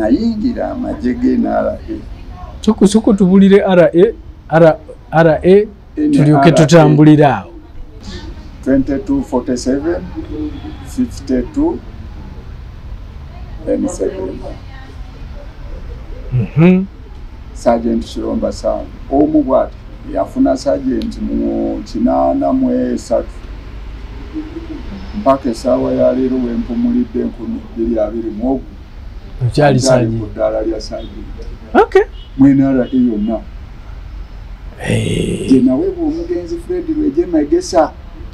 nayingira amajege na Suku tubulire RA tulyoke tutambulira awo. 2247 52 7. Sergeant Shiromba Sam omu bwati yafuna sergeant mu 83 mpaka sawa ya lero wempumulidde 2020 Mchali sergeant kudala lya sergeant. Okay. Mwenara yonna. Je nawe omugenzi Fred Lweje Magesa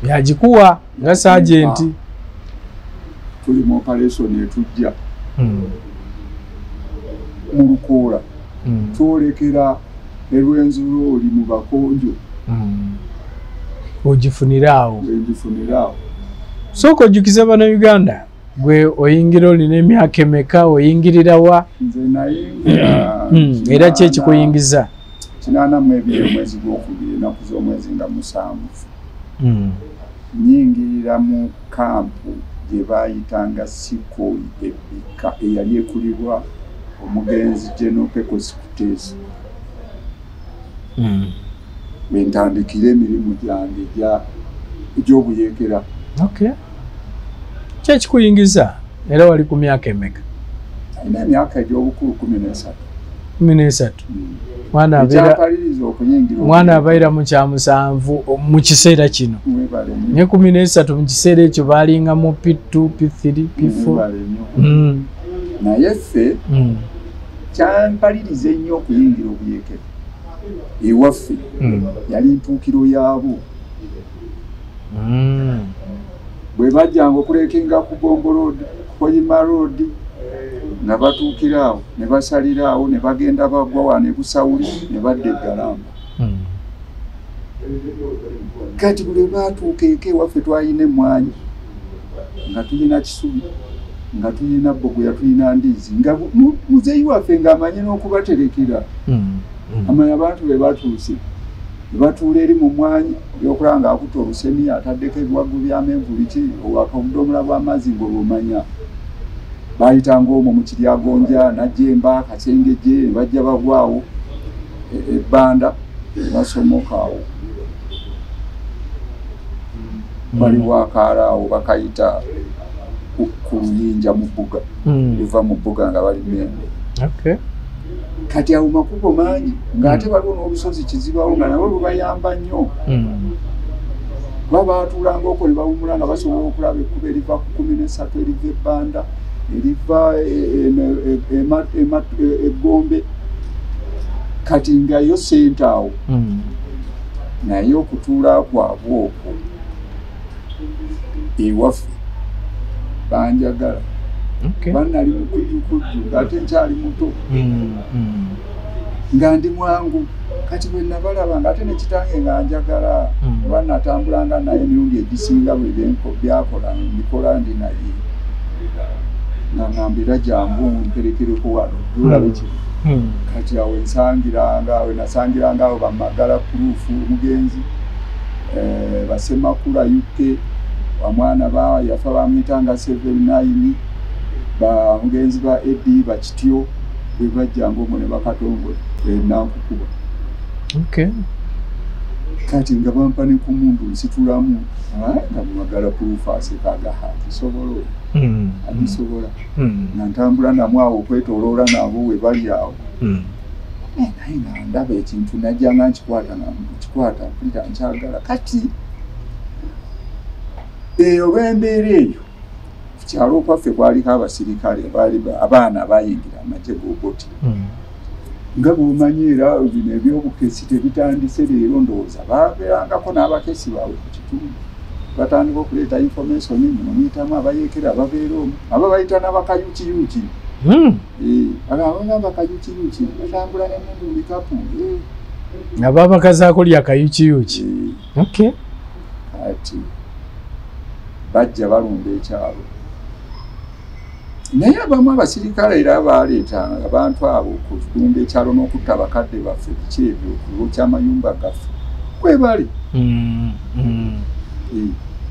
yajikuwa nga sergeant tuli mu operation etujja mu Lukola twolekera erwenzuro oli mu bakonjo ojifunirawo ojifunirawo soko jukiza bana Uganda gwe oyingira olina emyaka emeka oyingirira wa nze nayingira era kye kikuyingiza 82 mwezi gw'okubiri naku z'omwezi nga 7 nyingirira mu kampu gye bayitanga Sikoi Ebika eyali ekulirwa omugenzi General Pecos Kutesi bentandikira emirimu gyange egy'obuyekera. Okay. Kye kikuyingiza era wali ku myaka emeka? Alina emyaka egy'obukulu 13. Mwana abaira mu kya 7 mu kiseera kino ne 13 mu kiseera ekyo balinga mu P2 P3 P4 naye ffe kyampaliriza ennyo okuyingira obuyekera ewaffe yali ntuukiro yaabo bwe bajjanga okulekenga ku Bombo Road Koyima Road nga batuukiraawo ne basaliraawo ne bagenda bagwa wane Busawuli ne badda Galamba. Kati bwe batuuka eka ewaffe twalina emmwanyi nga tulina kisubi nga tulina bogoya tulina ndiizi nga muzeeyi waffe ng'amanyi n'okubaterekera amanya abantu be batuuse ne batuula eri mu mmwanyi ebyokulaba ng'akuta oluseni ataddeko ebiwagu by'amenvu biki obuddomola bw'amazzi ng'olwomanya bayitanga omwo mu Kiryagonja Najjemba Kasengeje ne bajja bagwawo ebbanda basomokaawo baliwo akaaraawo bakayita ku Luyinja mu bbuga liva mu bbuga nga bali Mende. Okay. Kati awo makubo mangi ng'ate waliwo n'olusozi Kizibawo nga nabo lubayamba nnyo baba batuulanga okwo ne bawumula nga basobola okulaba ekkubo eriva ku 13 eriva ebbanda eriva Egombe kati nga yo senta awo naye okutuula kwabwe okwo ewaffe banjagala banali mukujjukujju ng'ate nkyali muto nga ndi mwangu kati bwe nabalaba ng'ate ne kitange nga njagala banatambulanga naye emirundi egisinga bwe byakola mbikola ndi naye ngambira jangu mperekereko wano olabe kino kati awo nasangiranga awo bamagala kurufu omugenzi basemakula UK bamwana ba yafa bamuyitanga 79 bamugenzi ba Edi bakityo bwe bajjanga omwo ne bakatongola nankukuba. Okay. Kati nga bampa ne ku mundu nsitulamu nga mumagala kurufu asekaga akisobola abisobola nantambula namwe awo okwetoloola nabo we bali awo naye nga ndaba ekintu najjanga nkikwata mpulira nkyagala kati eyo bembeera eyo kukyalo kwaffe kwaliko abasirikale abaana bayingira amagye goboti nga bwomanyi era bino ebyobukesi tebitandise leero ndowooza babeerangako n'abakesi baabwe ku kitundu batandika okuleeta information muno muyitamu abayekera ababeera omu aba bayita n'abakayukiyuki abagamba kayukiyuki batambula n'emmundu bikapu aba bakazaako lya kayukiyuki. Okay. Kati bajja balunda ekyalo naye abamu abasirikale era baleetanga abantu abo okulunda ekyalo n'okutta abakadde baffe biki ebyo okulokya amayumba gaffe kwe bali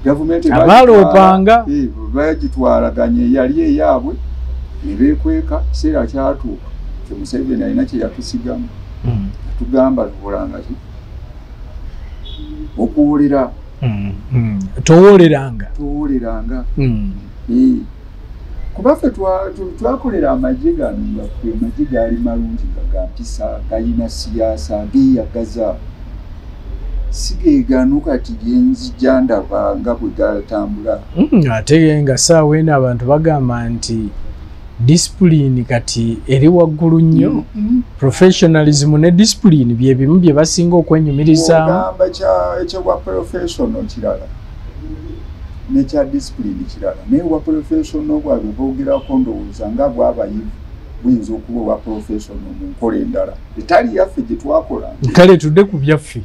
gavumenti abaloopanga bagitwalaganye eyali eyaabwe ne beekweka kiseera kyatuuka kye Museveni alina kye yatusigamu tugamba tukolanga ki okuwulira towoleranga kuba ffe twakolera amagye gano ngaffe amagye gaali malungi nga gampisa galina siyaasa geeyagaza sigeegano kati genzija ndaba nga bwe gatambula ate nga saawa eno abantu bagamba nti discipline kati eri waggulu nnyo professionalism ne discipline bye bimu bye basinga okwenyumirizaamu ogamba ekyewa professional kirala nekya discipline kirala naye wa professional bwabwe boogerako ndowooza nga bwabayivu buyinza okuba owa professional mu nkola endala etali yaffe gye twakola kale tudde ku byaffe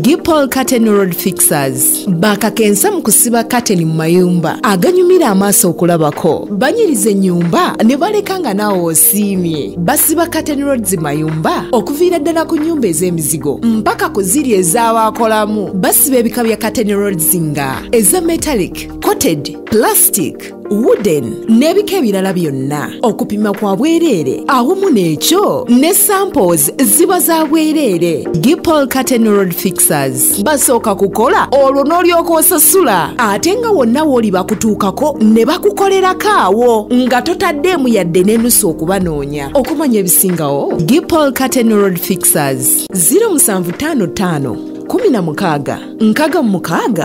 Gipol Curtain Road Fixers bakakensa mu kusiba curtain mu mayumba aganyumira amaaso okulabako banyiriza ennyumba ne baleka nga naawe osiimye basiba curtain roads mayumba okuviira ddala ku nnyumba ez'emizigo mpaka ku ziri ez'abaakolamu basiba ebika bya curtain roads nga eza metallic, coated, plastic, wooden n'ebika ebirala byonna okupima kwa bwereere awamu n'ekyo ne samples ziba za bwereere. Gipol Curtain Road Fixers basooka kukola olwo n'olyoka osasula ate nga wonna w'oli bakutuukako ne bakukolerako awo nga totaddeemu yadde n'enusu okubanoonya okumanya ebisingawo. Gipol Curtain Road Fixers 0755 16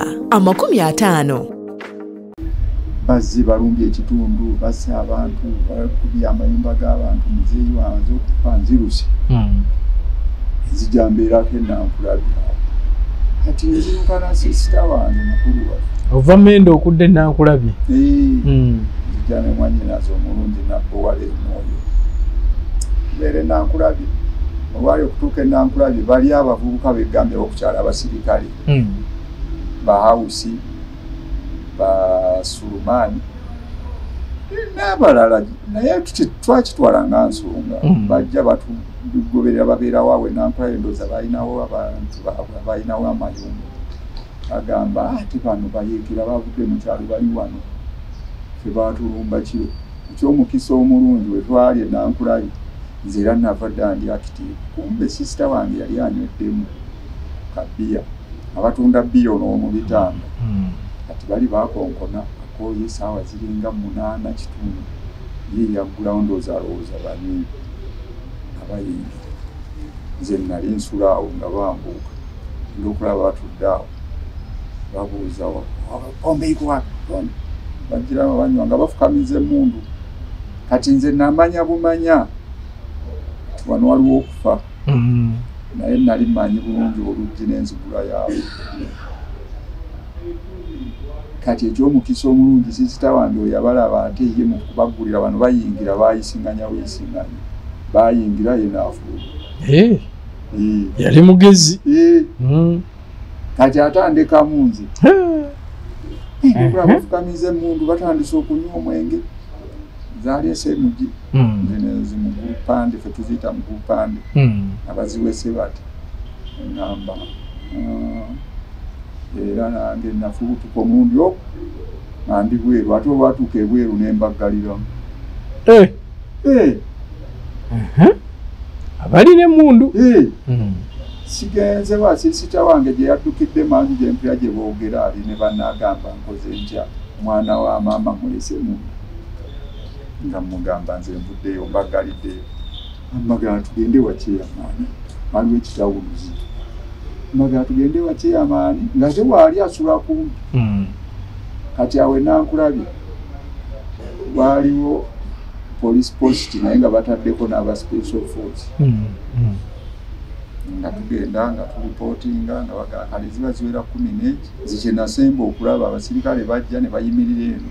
56 bazzi balumbye ekitundu basse abantu bakubye amayumba g'abantu muzeeyi wanze okufa nzirusi nzijambeerako ennankulabi kati nziruka na sisita wange mukulu waffe ova Mendo okudde ennankulabi nzija ne mwannyinaze omulungi nabbowala emwoyo beera ennankulabi olwali okutuuka ennankulabi bali abavubuka beggambira okukyala abasirikale bahawusi Sulumani n'abalala naye twakitwala nga nsonga bajja batugoberera babeera waawe nankula endooza balinawo abantu baabwe balinawo amayumba bagamba ate bano bayeekera bavudde mu kyalo bali wano ffe baatulumba kiro ekyomukisa omulungi we twali enankulayo nze era navadde andi active kumbe sisita wange yali anyweddemu kabiya abatunda biya ono mu bitanda kati bali bakonkona akooye saawa ziringa 8 kitundu ye yaggulawo ndooza alowooza banywi abayingi nze nali nsulaawo nga bambuuka ngaokulaba batudde awo babuuza pombe ikuwa bagiramu banywa nga bafukamiza emmundu kati nze namanya bumanya ti wano waliwo okufa naye nali manyi bulungi oluggi n'enzigula yaabwe kati ekyomukisa omulungi sisita wange we yabalaba ate ye mu kubaggulira bano bayingira bayisinganya weyisinganya bayingira ye naafuuka yali mugezi kati atandikamu nze bafukamiza emmundu batandise okunywa omwenge zaleese emugi nze mu gulupande fe tuziyita mu gulupande abaziwese bati ngamba era nange nafubutuka omulundi ogwo nga ndi bweru ate olwatuuka ebweru nembaggaliramu abalina emmundu sigenze basisita wange gye yaddukidde manju gyempira gye boogera ali ne bannagamba nkoze ntya mwana wa maama mulese mundu nga mugamba nze nvuddeyo mbaggaliddeyo amagana tugende wakyeyamaani waliwo ekitawuluzi magana tugende wakyeyamaani nga te waali asula kumpi kati awe nankulabye waliwo police post naye nga bataddeko n'aba special force nga tugenda nga tulipotinga nga bagakale ziba ziwera 10 zikye nasemba okulaba abasirikale bajja ne bayimirira eno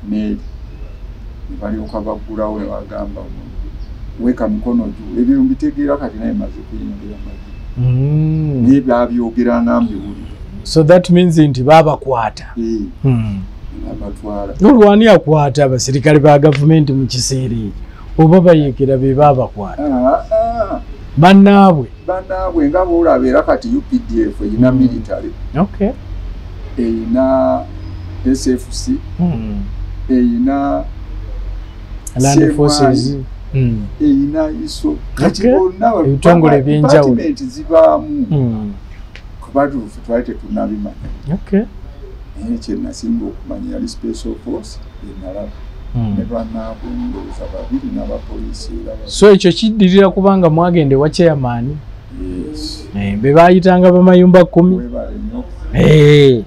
ne balyoka baggulawo ne bagamba weka mikono juu ebyo mbitegeera kati naye maze kuyingira maji naye babyogera ngambi buli so that means nti babakwata abatwala nolwani akwata abasirikale ba gavumenti mu kiseera oba bayekera be babakwata bannaabwe nga boolaba era kati UPDF eyina military okay eyina SFC eyina Land Forces eyina iso kati bonna ebitongole ebyenjawulo department zibaamu kubatuufu twali tetunnabimanya ekyo nasinga okumanya yali special force enalaba ne bannabunguza babiri n'abapoliisi so ekyo kiddirira kubanga mwagende wa chairman be baayitanga bamayumba 10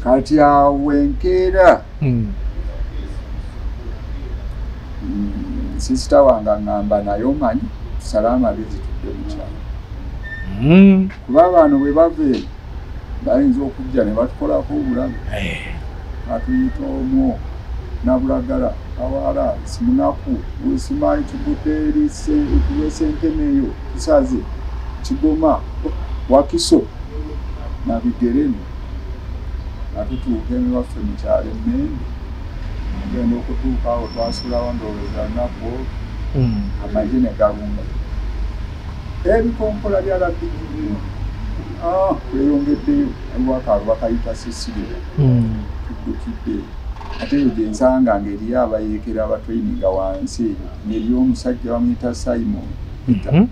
kati awo enkeera sisita wange aŋŋamba naye omanyi tusale amagezi tudde mukyalo kuba abaana bwe bava eno bayinza okujja ne batukolako obulabe atuyita omwo nabulagala awala simunaku wesimanyi tugudde eri sentene eyo tusaze Kigoma Wakiso nabigereni atutuuka emiwaffe mukyalo Emmende genda okutuuka awo twasulawo ndowooza nnaku amagye ne galumba ebikompola bya labigiri weyongeddeyo aliwakaalu bakayita Sisire tuddukidde ate eyo gye nsanga ng'eriyo abayeekera abatraininga wansi eyo ng'eriyo omusajja bamuyita Simon Peter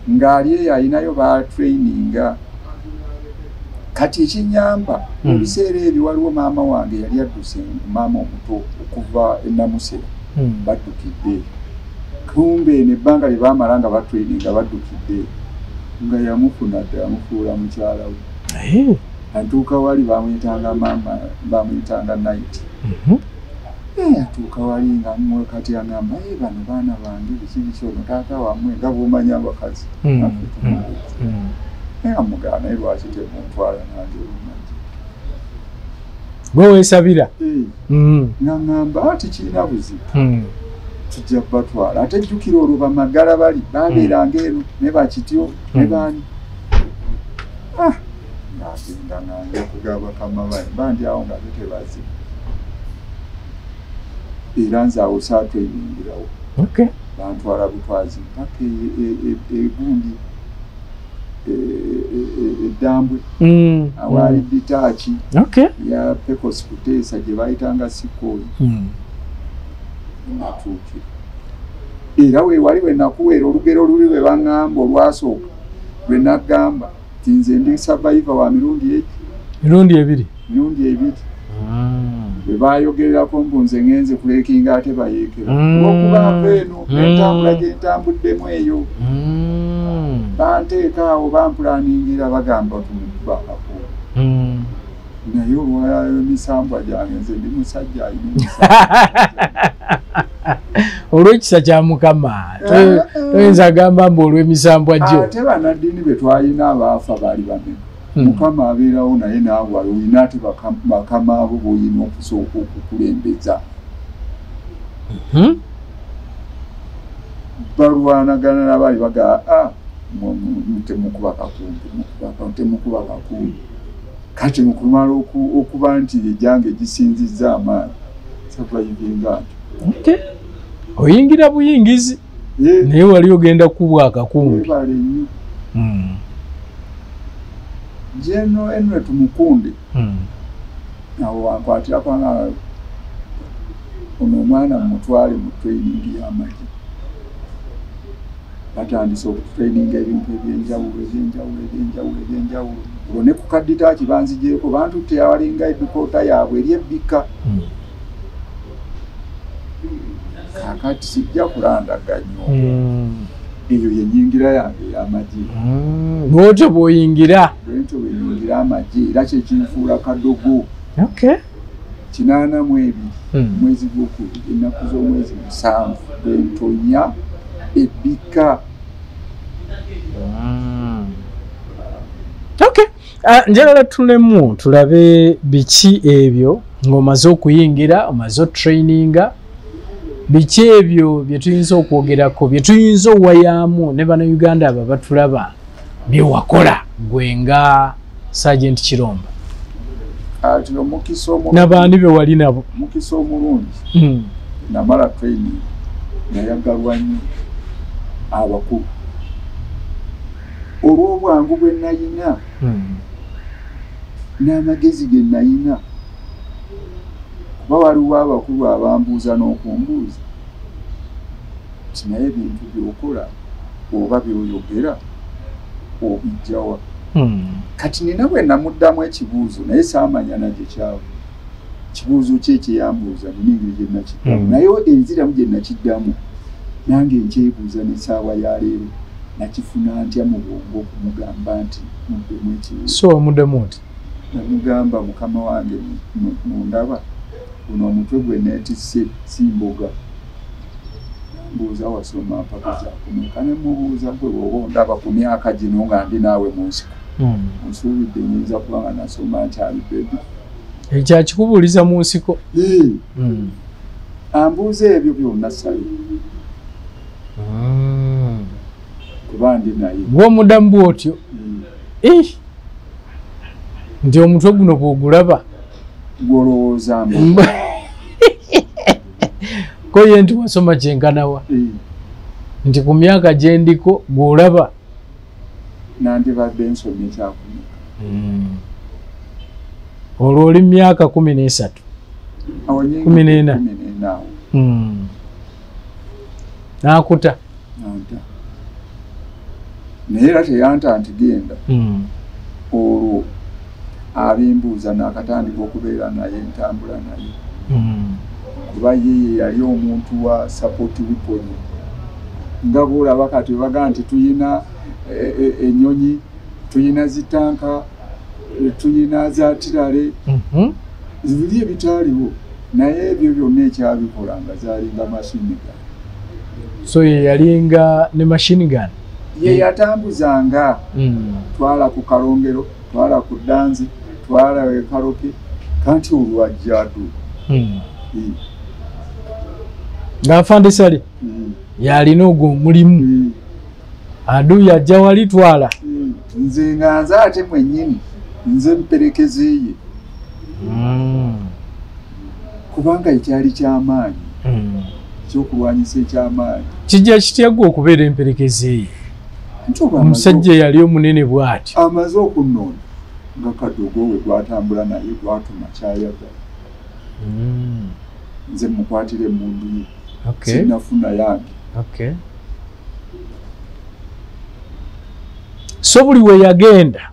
ng'ali eyo ayinayo batraininga kati ekinyamba mu biseera ebyo waliwo maama wange yali adduse maama omuto okuva e Namusera baddukidde kumbe nebbanga lye baamala nga batraininga baddukidde nga yamufuna dda yamufuula mukyala we atuuka wali bamuyitanga maama bamuyitanga Night atuuka wali nga mmwe kati aŋŋamba bano baana bange biki ono taata wammwe nga bw'omanya abakazi amugaana naye lwaki temuntwala nange olunagi gwe weesabira ngaŋŋamba tikirina buzibu tujja kubatwala ate jjukira olwo bamagala bali babeeranga eno ne bakityo ne baani ngagenda nange okugaba bakama bali bandi awo nga tetebazi era nze awo saatweyingirawo bantwala butwazi mpaka egundi eddambwe awaali ditaachi ya Pecos Kuteesa gye bayitanga Sikoli natuukira era weewali we nakuweera olugero luli lwe baŋŋamba olwasooka lwe naggamba ti nze ndi survivor wa mirundi ebiri bwe baayogererako mbu nze ŋŋenze kuleekinga ate bayeekera olwokuba nva eno n'entambula gye ntambuddemu eyo banteeka awo bampulaningira bagamba tumukuba akakuba naye olw'emisambwa gyange nze ndi musajja ayina olw'ekisa kya Mukama toyinza agamba mbu olw'emisambwa gyo ate bannaddiini be twalina abaafa baali bameka Mukama abeerawo naye naawe olina ate bakama abo b'olina okusooka okukulembeza balwanagana nabaali bagaa temukuba kakumbi kati mukumala okuba nti ejange gisinzizza amaanyi sabayivinga nti oyingira buyingizi naye wali ogenda kubwa akakumbi jeno enwe tumukunde awo wankwatira kwanga ono omwana mutwale mu training y'amagi batandise okutraininga ebintu ebyenjawulo olwo ne ku kaditaaki banzigyeko bantutte awalinga eddukoota yaabwe eryebbika kakati sijja kulandaganya eyo yenyingira yange ey'amagi bwotyo bw'oyingira amagi era kyekinfuula kadogo 82 mwezi gw'okubiri ennaku z'omwezi 7 bwentonya ebbika njagala tulemu tulabe biki ebyo ng'omaze okuyingira omaze otraininga biki ebyo bye tuyinza okwogerako bye tuyinza owayaamu ne bannayuganda abo batulaba bye wakola gwe nga Sergeant Kiromba n'abaani be wali nabo mukisa omulungi namala training nayagalwa nnyo abakulu olw'obwangu bwe nayina n'amagezi ge nayina kuba waliwo abakulu abambuuza n'okumbuuza ti naye ebintu byokola oba byoyogera obijjawa. Kati nina bwe namuddamu ekibuuzo naye saamanya nakyo kyava kibuuzo kye kyeyambuuza nina engeri gye nakiddamu naye enziramu gye nakiddamu nange nkyebuuza n'essaawa ya leero nakifuna ntya mu bwongo okumugamba nti muddemu ekibuuzo. So omuddemu oti? Namugamba mukama wange mundaba guno omutwe gwe neetisse si mboga. Mbuuza wasoma mpaka zakumeka ne mubuuza gwe bw'oba ondaba ku myaka gino nga ndi naawe mu nsiko. Nsuubidde nyinza kuba nga nasoma nkyali bebi. Ekyakikubuuliza mu nsiko? Ambuuza ebyo byonna sayo. Kuba ndi naye. Bw'omuddamu bw'otyo? Nti omutwe guno bw'ogulaba? Gwolowooza ko ye nti wasoma kyenkanawa? Nti ku myaka gye ndiko gw'olaba? Nandibadde nsomye ekyakumeka. Olwo oli myaka 13. 14. N'akuta? Naye era teyanta nti genda. Olwo abimbuuza n'akatandika okubeera naye ntambula naye. Kuba ye yali omuntu wa support weapon. Nga bw'olaba kati baga nti tuyina ennyonyi, tuyina zitanka, tuyina za tirale. Zibiri ebitaaliwo naye ebyo byonna ekyabikola nga zaalinga machine gun. So ye yalinga ne machine gun? Ye yatambuzanga. Twala ku Kalongero, twala ku Ddanzi, twala e Karoke, kanti olwajja adduka. Ng'afande Sali yalina ogwo omulimu. Adu yajja wali twala. Nze nga nze ate mwennyini nze mperekeze ye. Kubanga ekyali ky'amaanyi. Ekyokulwanyisa eky'amaanyi. Kijja kitya gwe okubeera emperekeze ye? Omusajja yali omunene bw'ati. Amaze okunnona nga kadogo we gwatambula naye gwatuma kyayagala. Nze mukwatire emmundu ye. Sinafuna yange. So buli we yagenda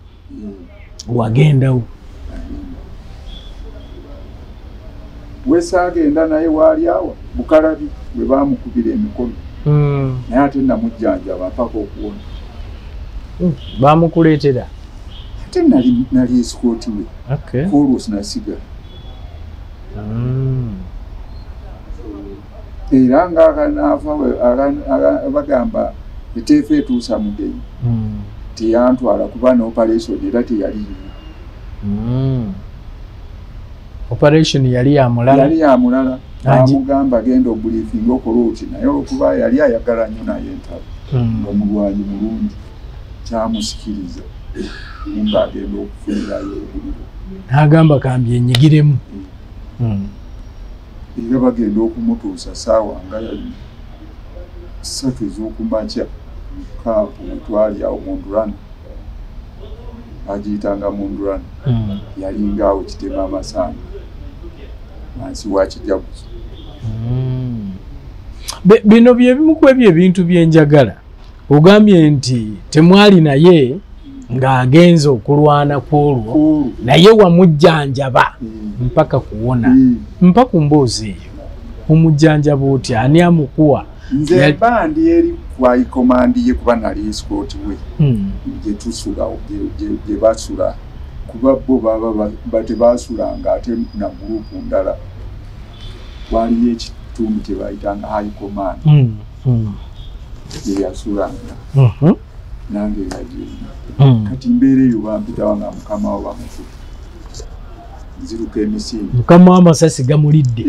wagendawo. Wesaagenda naye waali awa Bukalabi bwe baamukubira emikono. Naye ate namujjanjaba mpaka okuwona. Baamukuleetera? Ate nali esikooti we. Olwo sinasigala. Era ng'akanaafa bagamba eteefa etuusa mugenyi. Teyantwala kuba n'operation era teyaliiyo. Operation yali ya mulala? Yali ya mulala. Bamugamba genda obuliifinga okola oti naye olwokuba yali ayagala nnyo naye entalo. Nga mulwanyi mulungi. Kyamusikiriza. Ng'agenda okufunirayo obuliro. N'agamba kambi enyigiremu. Era bagenda okumutuusa ssaawa nga 3 ez'okumakya kaapu twali awo Mundulana. Agiyitanga Mundulana. Yalinga awo Kitema Amasanga. Wansi wa Kijaguzo. Bino bye bimu ku ebintu byenjagala. Ogambye nti temwali naye ng'agenza okulwana kw'olwo naye wamujjanjaba mpaka kuwona. Mpaka mboozi eyo omujjanjaba otya? Ani amukuwa? Nze bandi eri kwa ikomandi ye kuba nali escort we. Gye tusula gye basula kuba bo baba tebasulanga ate na gurupu ndala. Waliyo ekitundu kye bayitanga high command. Gye yasulanga. Nange nga gye. Kati mbeera eyo bampitawo nga mukama wo bamufu. Nziruka emisinde. Mukama w'amasasi gamulidde.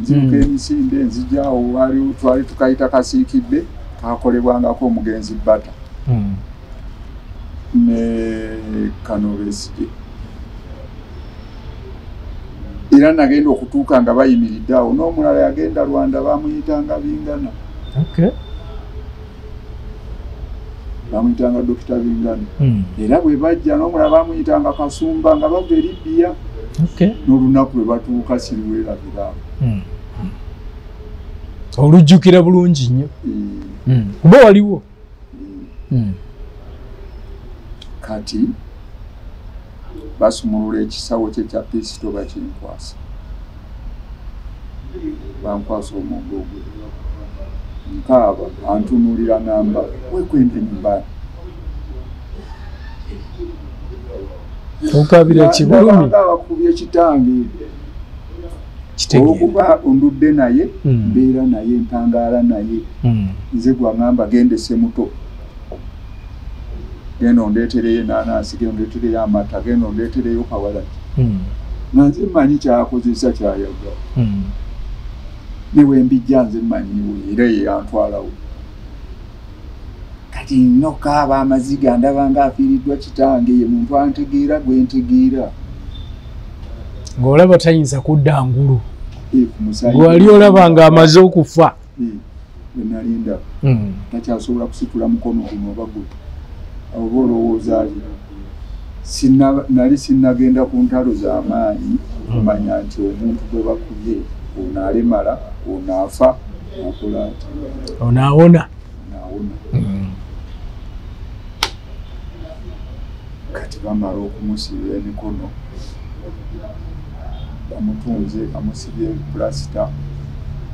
Nziruka emisinde nzijaawo waliwo twali tukayita kasiikidde kakolebwangako omugenzi Bata. Ne Kanobesigye. Era nagenda okutuuka nga bayimiridde awo n'omulala yagenda Rwanda bamuyitanga Bingana. Bamuyitanga Dr. Bingana. Era bwe bajja n'omulala bamuyitanga Kasumba nga bava e Libya. n'olunaku lwe batuuka siriweerabiraabo. Olujjukira bulungi nnyo kuba waliwo. Kati basumulula ekisawo kye kya pisito bakinkwasa, bankwasa omwongo ogwe nkaaba antunuulira namba wekwenda nyumbani. Okabira kibulumi bakubye kitange okuba ondudde naye mbeera naye ntangaala naye nze gwangamba gendese muto genda ondeetereyo enanaasi genda ondeetereyo amata genda ondeetereyo kawalaki nanze mmanyi kyakozesa kyayagala newe mbijja nze mmanyiwo era ye yantwalawo. Kati nokaaba amaziga ndaba nga afiiriddwa kitange ye muntu antegeera gwe ntegeera ng'olaba tayinza kudda ngulu gwali olaba nga amaze okufa wenalinda takyasobola kusitula mukono guno oba gwe oba olowooza ali nali sinnagenda ku ntalo z'amaanyi omanya nti omuntu gwe bakubye ono alemala ono afa akola ati onaawona. Kati bamala okumusibira emikono bamutunze bamusibye pulasita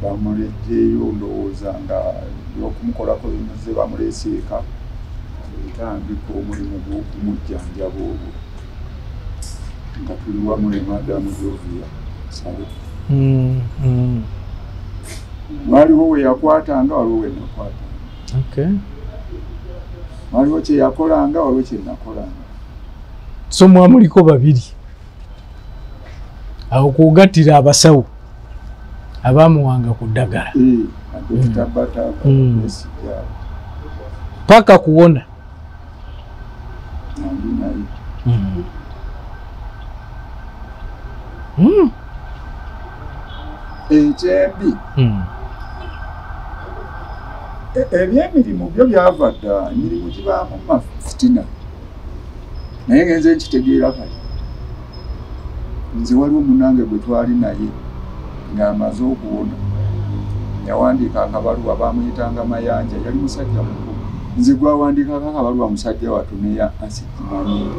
bamulejjeeyo ndowooza nga okumukolako bimuze bamuleeseeka etandika omulimu gw'okumujjanjaba ogwo nga tuli wamu ne madamu Jovia Sale. Waliwo we yakwatanga waliwo we nakwatanga. Waliwo kye yakolanga waliwo kye nakolanga. So mwamuliko babiri awo kugattira abasawo abamuwanga ku ddagala paka kuwona. Ekyembi ebyemirimu byo byava dda, emirimu gibaamu mafitina naye ngenze nkitegeera kati nze waliwo munange gwe twali naye ng'amaze okuwona yawandiika akabaluwa bamuyitanga Mayanja yali musajja mukulu nze gwawandiikako akabaluwa musajja watuneya asikimanyi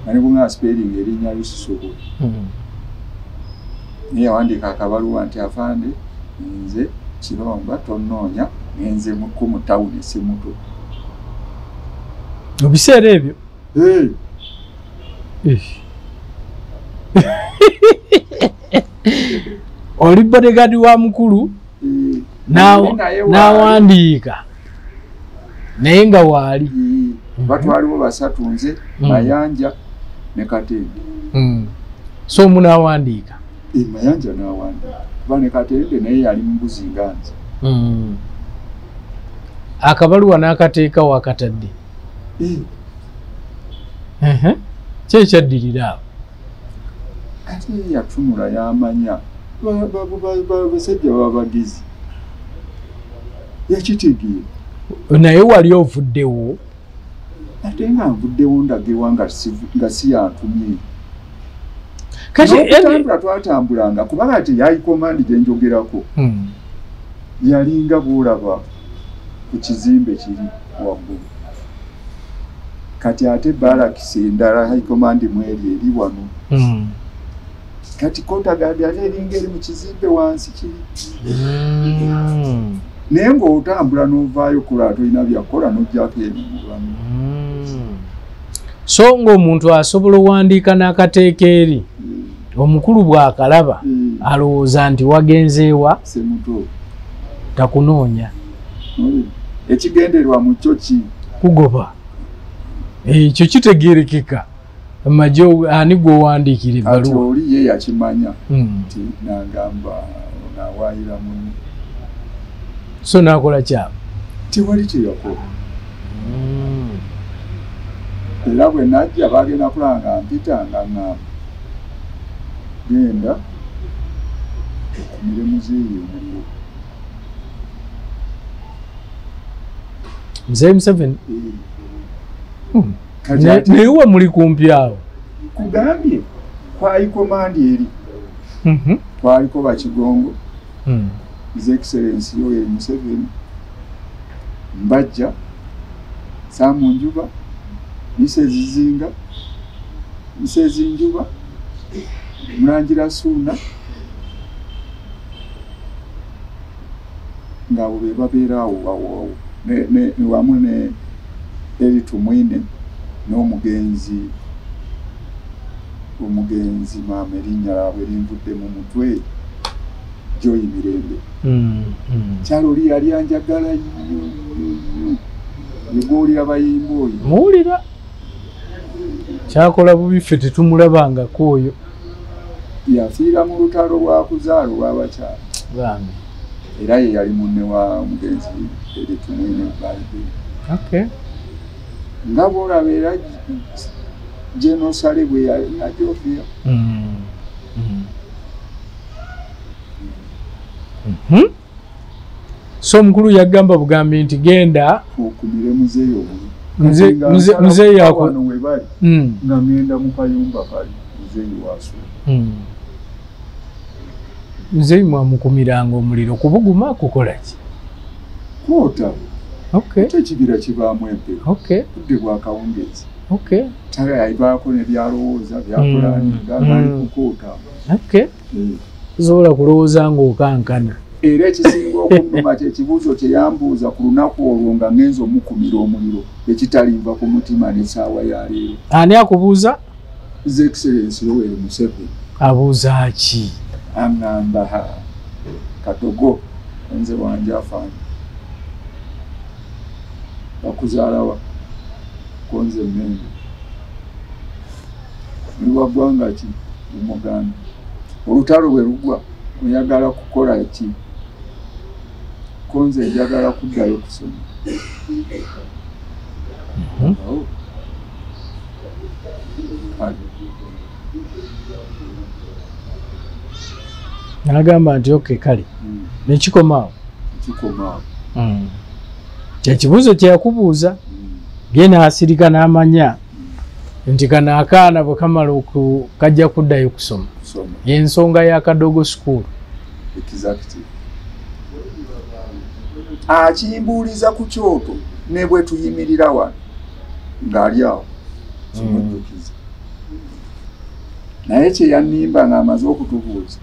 nani bunga spelling erinnya lusisobola naye yawandiika akabaluwa nti afande nze Kiromba tonnoonya ngenze mu tawuni si muto mu biseera ebyo. Oli bodyguard wa mukulu n'awandiika naye nga waali batwaliwo basatu nze Mayanja ne Katende. So munaawandiika Mayanja n'awandiika kuba ne Katende naye yali mbuzi nga nze. Akabaluwa n'akateeka wakatadde kyekyaddirira awo ate yatunula yamanya basajja babagizi yakitegeera naye wali ovuddewo ate nga nvuddewo ndagewa nga si yantumye n'okutambula twatambulanga kubanga ati yayi komandi gye njogerako yalinga bw'olaba ku kizimbe kiri waggulu kati ate barakisi endala high command mweri eri wano kati kotagadi ate eringa eri mu kizimbe wansi kiri naye ng'otambula n'ovaayo kola tolina byakola n'ojjako eno mu bulamu. So ng'omuntu asobola owandiika n'akateeka eri omukulu bw'akalaba alowooza nti wagenzeewa semuto takunoonya ekigenderwa mu kyo ki kugoba ekyo kitegeerekeka amagye ani gw'owandiikira ebbaluwa oli ye yakimanya nti n'agamba onawaayira munne so n'akola kyabo tewali kyeyakola era bwe najja bagenda kulanga mpita nga ŋŋamba genda okumire muzeeyi omuliro Mzee Museveni naye we muli kumpi awo kugambye kwaliko mandi eri kwaliko bakigongo His Excellency Yoweri Museveni Mbajja Samu Njuba Mrs. Njuba Mulangira Ssuuna ngabo be babeera awo ne wamu ne Eritu Mwine n'omugenzi maama erinnya lyawe linvudde mu mutwe Joy Mirembe kyalo oli yali anjagala yegolira bayimba oyo muwulira kyakola bubi ffe tetumulabangako oyo yafiira mu lutalo lwa kuzaala olw'abakyala bambi era ye yali munne wa mugenzi Eritu Mwine okay nga bw'olaba era Genosale bwe yalina gy'ofiira so omukulu yagamba bugambi nti genda okumire muzeeyo muzeeyi yako wano we bali nga ngenda mu kayumba kali muzeeyi waasula muzeeyi mwamukumiranga omuliro kubuguma kukola ki kwota okay tekibira kibaamu empewo okay budde bwa kawungeezi okay tara yayibaako ne byalowooza byakulaninga ngali kukoota okay zola kulowooza ng'okankana era ekisinga okunnuma kyekibuuzo kye yambuuza ku lunaku olwo nga ngenza omukumira omuliro ekitalimba ku mutima n'essaawa ya leero. Ani akubuuza? His Excellency Yoweri Museveni. Abuuza ki? Aŋŋamba Katogo nze wanje afaanyi bakuzaalawa konze mmende oli wa ggwanga ki Omuganda olutalo bwe lugwa oyagala kukola ki konze njagala kuddayo kusoma nagamba nti oke kale nekikomaawo kyekibuuzo kyeyakubuuza gena asirika n'amanya nti kano akaana bwe kamala kajja kuddayo kusoma y'ensonga ya Kadogo School. Akimbuuliza ku kyoto ne bwe tuyimirira wano ng'ali awo kimujjukiza naye kye yannimba ng'amaze okutubuuza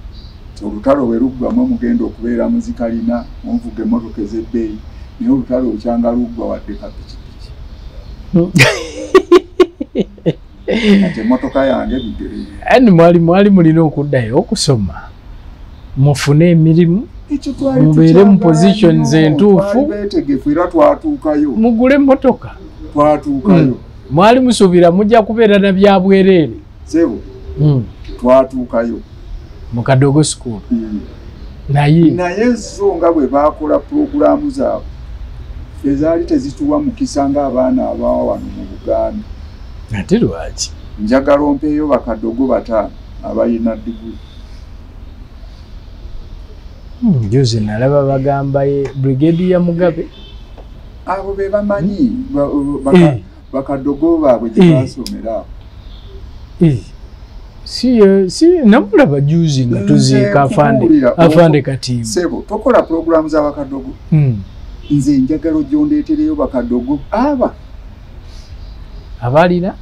olutalo bwe luggwamu omugenda okubeera muzikalina munvuga emmotoka ez'ebbeeyi naye olutalo okyanga luggwa wadde kapikipiki ate emmotoka yange bigere mwali mulina okuddayo okusoma mufune emirimu mubeere mu positions entuufu beetegefu era twatuukayo mugule emmotoka twatuukayo mwali musuubira mujja kubeera na bya bwereere sebo twatuukayo mu Kadogo School naye zo nga bwe baakola purogulaamu zaabwe ezaali tezituwa mukisa ng'abaana abawa wano mu Buganda. Ate lwaki njagala ompeeyo bakadogo 5 abalina diguli. Juzi nalaba bagamba ye Brigadier Mugabe abo be bamanyi bakadogo baabwe gye baasomera. Si namulaba juzi nga tuziika afande Katimba. Sebo tokola programu za bakadogo. Nze njagala gyondeetereyo bakadogo abalina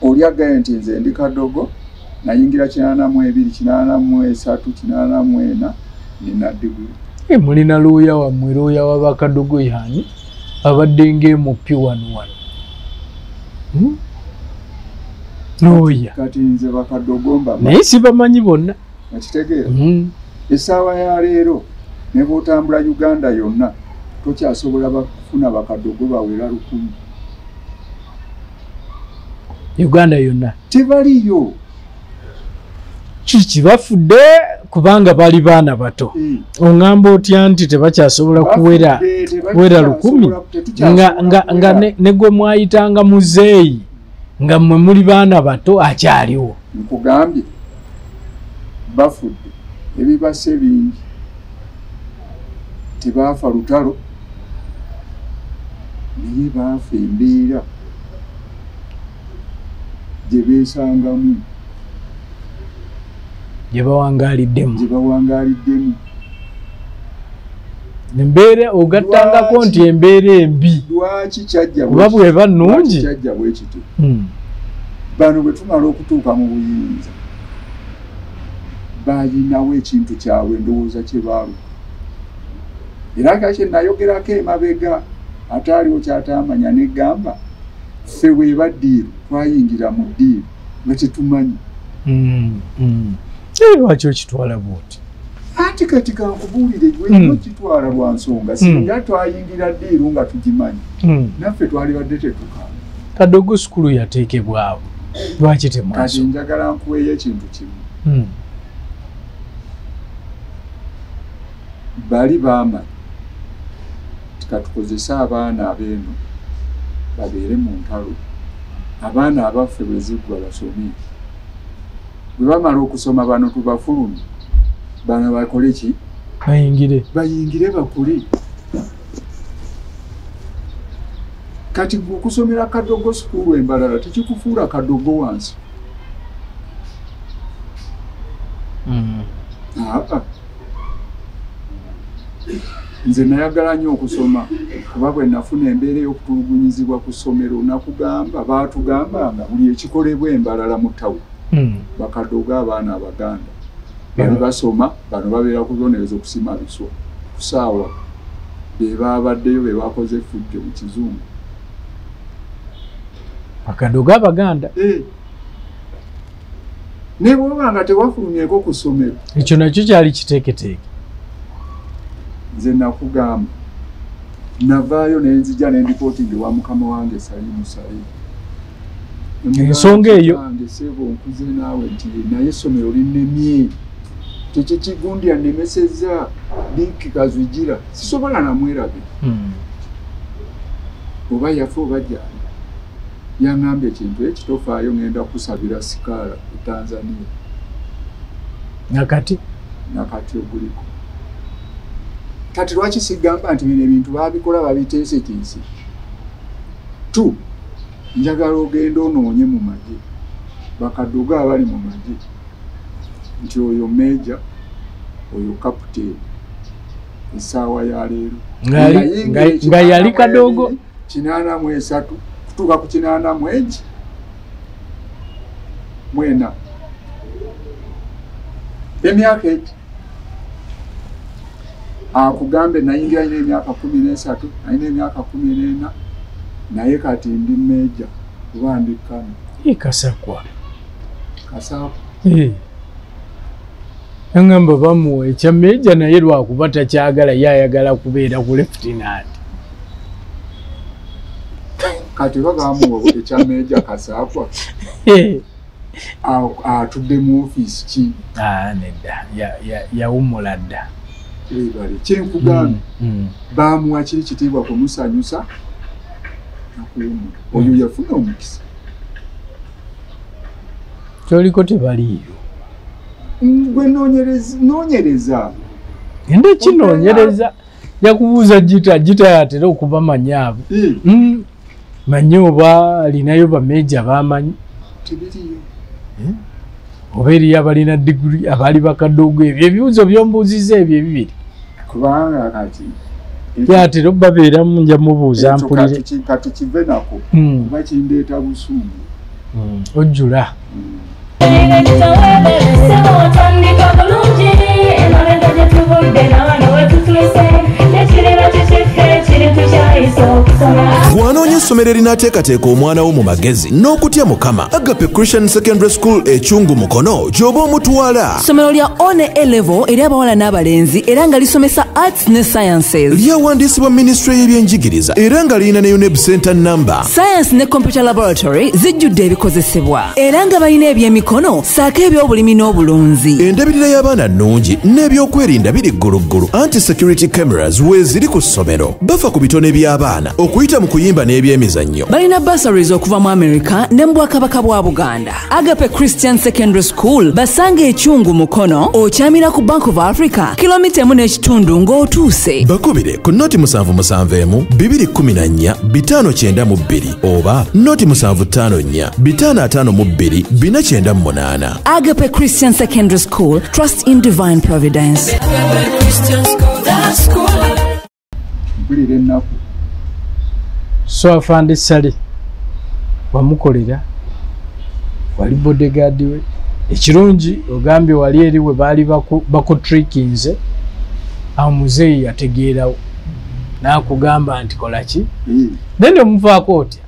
oli agaye nti nze ndi Kadogo nayingira 82 83 84 nina diguli. Mulina luuya wammwe luuya w'abakadogo yani abadde ng'emupi wano luuya kati nze bakadogo mba naye si bamanyi bonna nakitegeera. Essaawa ya leero ne bw'otambula Uganda yonna tokyasobola bakufuna bakadogo bawera 100. Uganda yonna tebaliyo kiki bafudde kubanga bali baana bato. Oŋŋamba otya nti tebakyasobola kuwera 100 nga ne gwe mwayitanga muzeeyi nga mmwe muli baana bato akyaliwo. Nkugambye bafudde ebibase bingi tebaafa lutalo naye baafa embeera gye beesangamu gye bawangaaliddemu embeera ogattangako nti embeera embi lwaki kyajja kuba bweba nnungi kyajja bwe kiti bano bwe tumala okutuuka mu buyinza balinawo ekintu kyabwe endowooza kye baaluka era kakye nayogerako emabega ate aliwo kyatamanya negamba ffe bweba ddiiru twayingira mu ddiiru nga tetumanyi lwaki okitwala bwoti anti kati kankubuulire gwe kitwala lwa nsonga singa twayingira ddiiru nga tugimanyi naffe twalibadde tetukanga Kadogo sukulu yateekebwawo lwaki temwaso kati njagala nkuweeyo ekintu kimu bali bamanyi tikatukozesa abaana ab'eno babeere mu ntalo abaana abaffe bwe ziggwa basome bwe bamala okusoma bano tubafulumye bano bakole ki bayingire bakule kati okusomera Kadogo sukulu embalala tekikufuula Kadogo wansi nze nayagala nnyo okusoma kuba bwe nafuna embeera ey'okutulugunyizibwa ku ssomero nakugamba baatugambanga buli ekikolebwa embalala mu ttawo Bakadogo abaana Abaganda bali basoma bano babeera ku bonerezo okusima biswa kusaawa be baabaddeyo be bakoze effujjo mu Kizungu Bakadogo Abaganda ne bwoba nga tewafulumyeko ku ssomero ekyo nakyo kyali kiteeketeeke nze nakugamba navaayo nenzija nendipootingi wa mukama wange Salimu Salimu ensonga eyo sebo nkuze naawe nti naye essomero linnemye tekikigundya nnemeseza Dinki Kazwijira sisobola namwerabe oba yafe oba jani yaŋŋambye ekintu ekitofaayo ŋŋenda kusabira sikaala ku Tanzania nakati oguliko kati lwaki sigamba nti bino ebintu babikola babiteesetiise tu njagala ogenda onoonye mu magye Bakadogo abali mu magye nti oyo meja oyo kapiteeni essaawa ya leero nga yali Kadogo 83 kutuuka ku 84 mwena emyaka egi akugambe nayingira alina emyaka 13 alina emyaka 14 naye kati ndi meja kuba ndi Kano Kasakwa ngamba bamuwa ekya meja naye lwakuba takyagala yayagala kubeera ku lieutenant kati bagamuwa ekya meja Kasakwa atudde mu ofiisi ki nedda yawummula dda ebale kyenkugambye bamuwa kiri kitiibwa kumusanyusa nakuwummula oyo yafuna omukisa kyoliko tebaliiyo gwe noonyereza ende kinoonyereza yakubuuza gita yatera okuba manyaavu manye oba alinayo bameja bamanyi tebiriyo oba eriyo abalina diguri abali Bakadogo ebyo ebibuuzo byombuuziza ebyo ebibiri kubanga kati yatera babeeramu nja mubuuza mpulire kati kive nako kuba kindeeta busungu ojjula Bw'anoonya essomero erinaateekateeka omwana wo mu magezi n'okutya Mukama, Agape Christian Secondary School Ekyungu Mukono gy'oba omutwala. Ssomero lya one A-level eri abawala n'abalenzi era nga lisomesa arts ne sciences. Lyawandiisibwa Ministry y'ebyenjigiriza era nga lirina ne UNEB Center number. Science ne Computer Laboratory zijjudde ebikozesebwa era nga balina ebyemikono ssaako eby'obulimi n'obulunzi. Endabirira y'abaana nnungi n'ebyokwerinda biri gguluggulu. Anti-security cameras weeziri ku ssomero. Bafa ku bitone by'abaana okuyita mu kuyimba n'ebyemikono n'emizannyo. balina bursaries okuva mu America ne mu Bwakabaka bwa Buganda. Agape Christian Secondary School basange Ekyungu Mukono okyamira ku Bank of Africa kilomita 1.5 ng'otuuse. Bakubire ku noti 771 214 592 oba noti 754 552 498. Agape Christian Secondary School, trust in divine providence. mpulira ennaku so afande Sale wamukolera wali bodyguard we ekirungi ogambye wali eri we baali bakutrikinze awo muzeeyi yategeerawo n'akugamba nti kola ki then omuvaako otya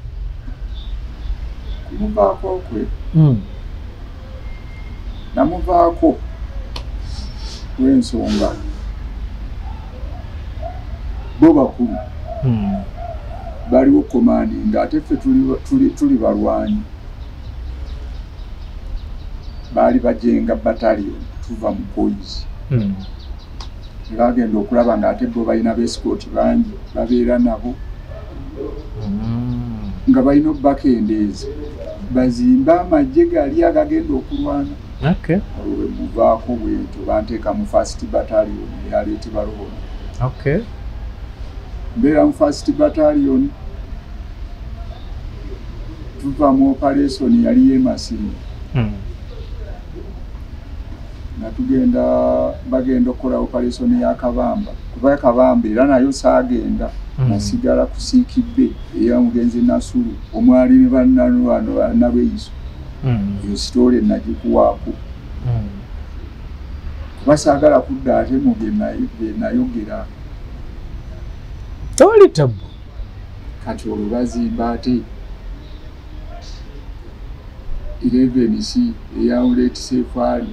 kumuvaako kwe namuvaako lw'ensonga bo bakulu baliwo komandi ng'ate ffe tuli balwanyi baali bajenga battalion tuva mu koyizi bagenda okulaba ng'ate bo balina besikoti bangi babeera nabo nga balina bakendeeza bazimba amagye gali agagenda okulwana olwe muvaako bwentyo banteeka mu first battalion eyaleetebwa Lubona mbeera mu first battalion tuva mu operation yali y'Emasiri nga bagenda okukola operation ya Kabamba kuba Kabamba era nayo saagenda nasigala ku Siikibbe eya mugenzi Nasulu omwali ne bannanwano nabeiso iyo story nagikuwaako basaagala kudda ate mu bye nayogera toli tabu kati olwo bazimba ate 11C eyawuleti Sefari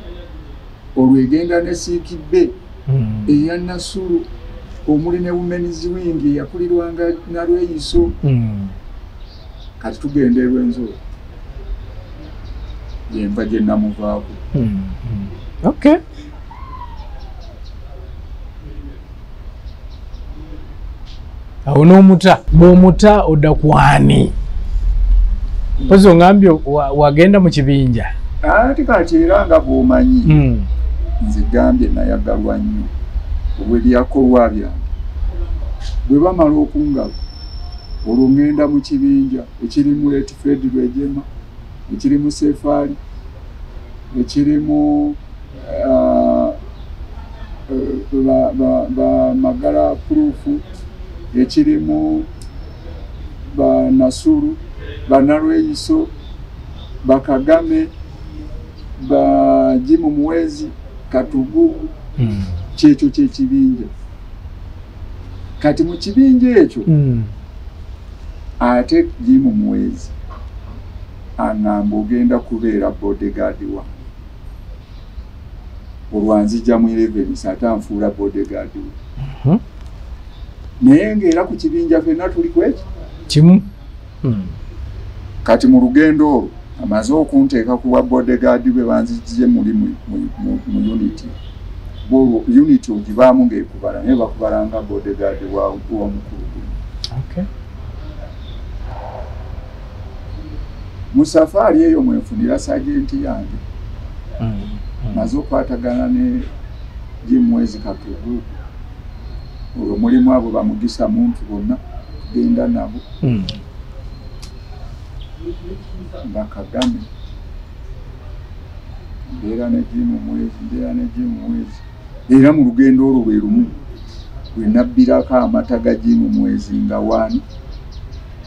olwegenda ne Siikibbe eya Nasulu omuli ne Women's Wing eyakulirwanga Nalweyiso kati tugenda Lwenzo yenva gye namuvaako awo n'omuta bw'omuta odda kwani mpozi ongambye wagenda mu kibinja ate kati era nga bw'omanyi nze gambye nayagalwa nnyo obwebyakolwa byange bwe bamala okungaba olwo ngenda mu kibinja ekirimu Etifred Rwejema ekirimu Sefari ekirimu Magala Proof ekirimu ba Nasuru ba Nalweyiso ba Kagame ba Jimu Muwezi Katugu kyekyo kyekibinja kati mu kibinja ekyo ate Jimu Muwezi angamba ogenda kubeera bodyguard wa olwanzija mu 11 satanfuula bodyguard we naye ng'era ku kibinja ffenna tuli kweki kimu kati mu lugendo olwo amaze okunteeka kuwa bodyguard bwe banzijije muli mu unity olwo unity ogibaamu ng'ekubala naye bakubalanga bodyguard w'omukulu mu safaari eyo mwenfunira sajenti yange maze okwatagana ne Jimwezi Katugu olwo mulimu abo bamugisa muntu bonna tugenda nabo nga Kagame mbeera ne Jimu Mwezi era mu lugendo olwo bwe lumu bwe nabbirako amata ga Jimu Mwezi nga wani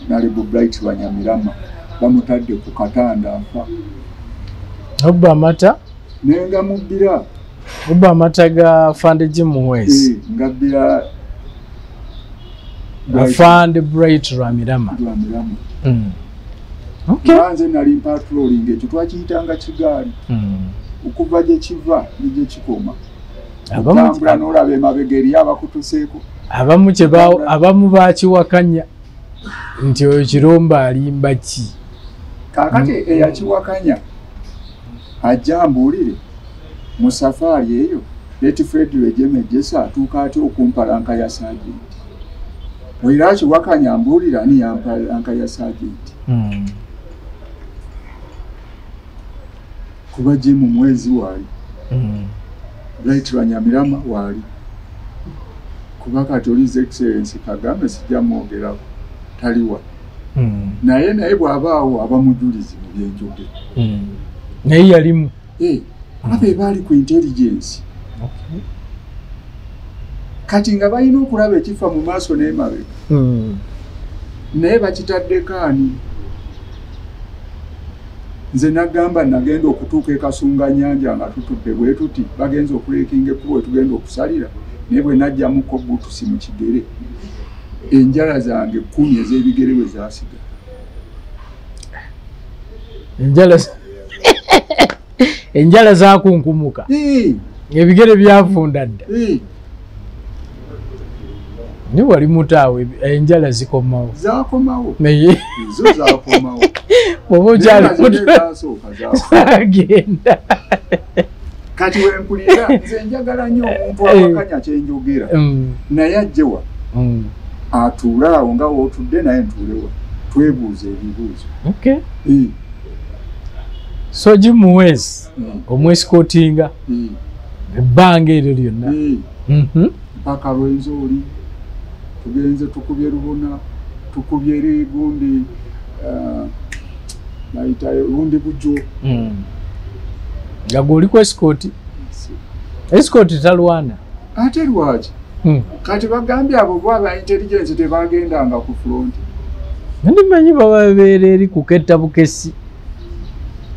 Nalibu Bright Wanyamirama bamutadde ku katanda afa obba amata nenga mubbira obba amata ga Fande Jimu Mwezi ngabbira Fande Bright Rwamirama Banze nali patrolling ekyo twakiyitanga kigaali okuva gye kiva n'egye kikoma okutambula n'olaba emabega eri abakutuseeko abamu bakiwakanya nti oyo Kiromba alimba ki kaakati eyakiwakanya ajja mbuulire mu safaari eyo Etifred Rwejema ejjesa atuuka ate okumpalanka ya sajenti Wairachi wakanyambulira ni anka ya sergeant. Kuba jimu mwezi wali. Right Rwanyamirama wali. Kuba Katoli's Excellency Kagame sijamwogera taliwa. Naye bw'abaawo abamujulizi mu byenjoge. Naye yalimu. Abe bali ku intelligence. Okay. Kati nga balina okulaba ekifa mu maaso n'emabega. Naye bakitaddeko ani? Nze nagamba nagenda okutuuka e Kasunga Nyanja nga tutudde bwe tuti bagenza okuleekinga ekkubo tugenda okusalira naye bwe najjamuko butusi mu kigere enjala zange 10 ez'ebigere bwe zaasiga. Enjala zaakunkumuka. Ebigere byavunda dda. Ni wali mutaawe enjala zikomawo. Zaakomawo. Naye zo zaakomawo. Oboja agenda. Kati wempulira nze njagala nnyo omuntu awakanya kyenjogera. Naye ajjewa. Atuula awo nga wootudde naye ntuulewa. Twebuuze ebibuuzo. Okay. So jimuwezi omwesikootinga ebbanga eryo lyonna. Mpaka Lwenzori tugenze tukubye Rubona tukubye eri gundi naita rundi Bujo. Nga gwoliko esikooti. Esikooti talwana. Ate lwaki? Kati bagambye abo bwaba intelligence tebagendanga ku front. Ndimanyi bababeera eri kuketta bukesi.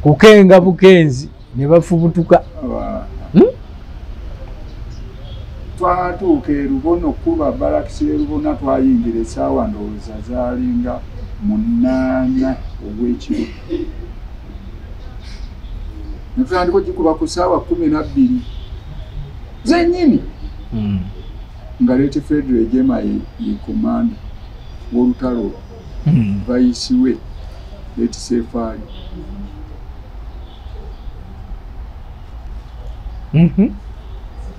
Kukenga bukenzi ne bafubutuka. Twatuuka e Rubona okuba balakisi e Rubona twayingira essaawa ndowooza zaalinga 8 ogw'ekiro. Ne tutandika ogikuba ku ssaawa 12 zennyini. Nga Leti Fredero Ejema ye komanda w'olutalo bayisiwe Leti Sefaali.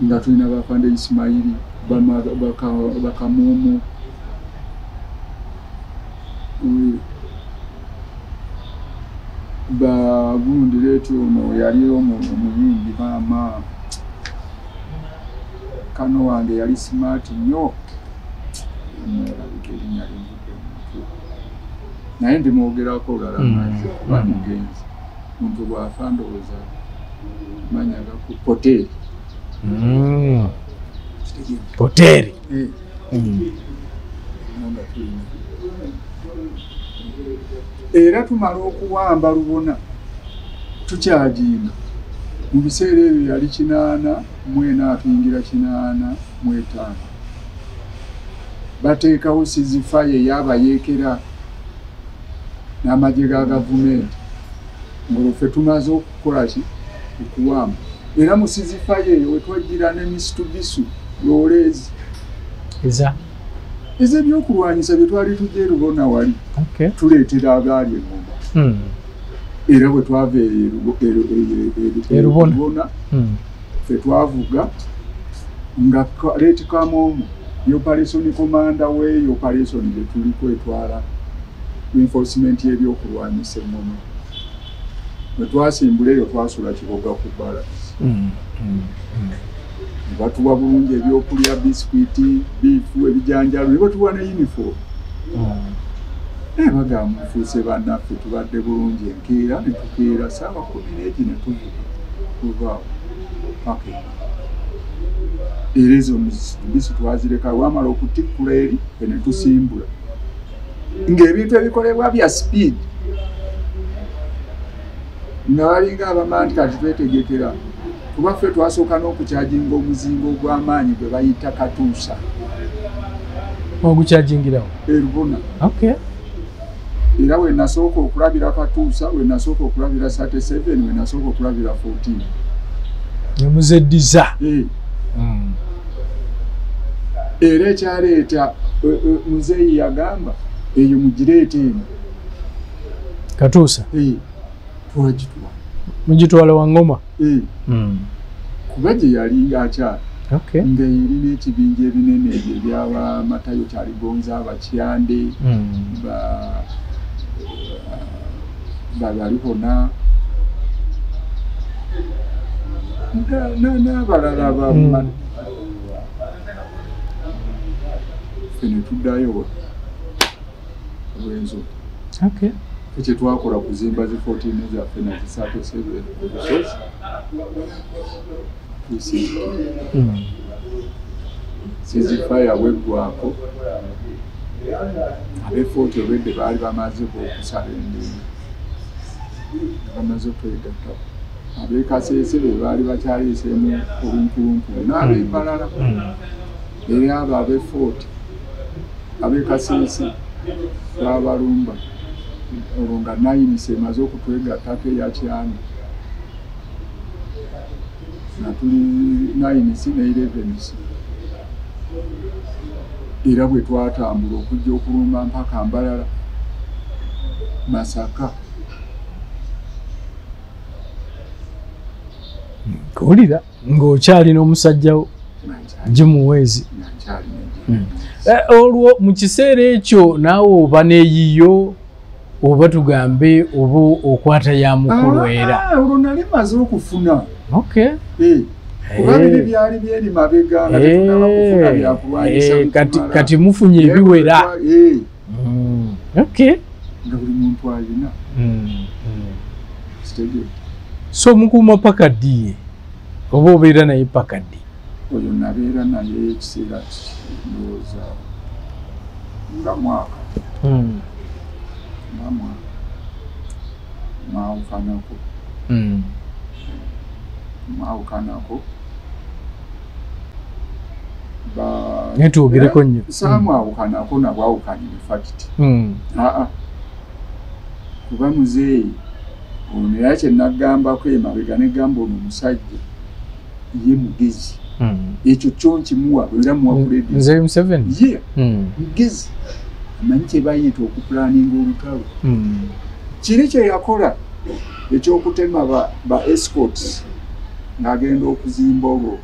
Nga tulina Bafande Ismaili Bakamumu bagundi Leti ono yali omuyimbi maama kano wange yali smart nnyo naye ndimwogerako olala kuba mugenzi muntu bw'afa ndowooza manyaga ku poteri. Poteri. Era tumala okuwamba Rubona tukyajinga mu biseera ebyo yali 8 mwena atuyingira 85 bateekawo sizifaye yabayeekera n'amagye ga gavumenti ng'oluffe tumaze okukola ki okuwamba. Era mu sizifaye eyo wetwajjira ne Mitsubishi loolezi ez'ebyokulwanyisa bye twali tujja e Rubona wali tuleetera agaali engoma. Era bwe twava e Rubona ffe twavuga nga Leti Kamomo operation komanda weeyo operation gye tuliko etwala enforcement y'ebyokulwanyisa engoma. Bwe twasimbula eyo twasula Kiboga ku balance. Batuwa bulungi ebyokulya biskwiti biifu ebijanjalo ne batuwa ne uniform. Bagamba mufuuse bannaffe tubadde bulungi enkeera ne tukeera ssaawa 11 ne tuvaawo paka. Era ezo Mitsubishi twazireka wamala okutikkula eri ne tusimbula ng'ebintu ebikolebwa bya speed nga balinga abamanti kati twetegekera kuba ffe twasooka n'okukyajinga omuzingo ogw'amaanyi gwe bayita Katuusa. Ogukyajingirawo e Rubona. Era we nasooka okulabira Katuusa, we nasooka okulabira 37, we nasooka okulabira 14. Nemuzeddiza. Era ekyaleeta muzeeyi yagamba eyo mugireete eno Katuusa. Twagitwala. Mugitwala Wangoma. Kuba gye yali akyala Okay. Ng'erina ekibinja ebinene ebyo ebyaba Matayo Kyaligonza Abakyande babalibona n'abalala fene tuddayo olw'enzo. Okay. Ekyo twakola kuzimba zi 14 zaffe nazisaatosebwe obusozi sizifaya bweggwako ab'efooti olwedde baali bamaze okusala endinga bamaze okwegatta ab'Ekaseese be baali bakyaliiseemu olunkulunkulu n'ab'Embalala era abo ab'efooti ab'Ekaseese babalumba olwo nga nayinisa emaze okutwegattako eya Kyanda nga tuli nayinisi ne 11 era bwe twatambula okujja okulumba mpaka Mbalala Masaka. Kuwulira ng'okyalina omusajjawo Gimuweezi. Olwo mu kiseera ekyo naawe oba n'eyiyo oba tugambe oba okwata ya mukulu era? Olwo nali maze okufuna. Okay. Kuba biri byali byeri mabega nga tetunaba kufuna byakulwanyisa kati mufunye ebiwera. Okay. Nga buli muntu alina. So mukuuma paka ddi oba obeera naye paka ddi? Oyo nabeera naye ekiseera ndowooza nga mwaka mwawukanako netwogereko nnyo saamwawukanako nabwawukanye efakiti kuba muzeeyi ono era kyenagambako emabega negamba ono omusajja ye mugezi ekyo kyo nkimuwa era muwakuledi nze Museveni ye mugezi amanyi kyebayita okupulaninga olutalo kiri kyeyakola ekyokutema ba escorts ng'agenda okuzimba olwo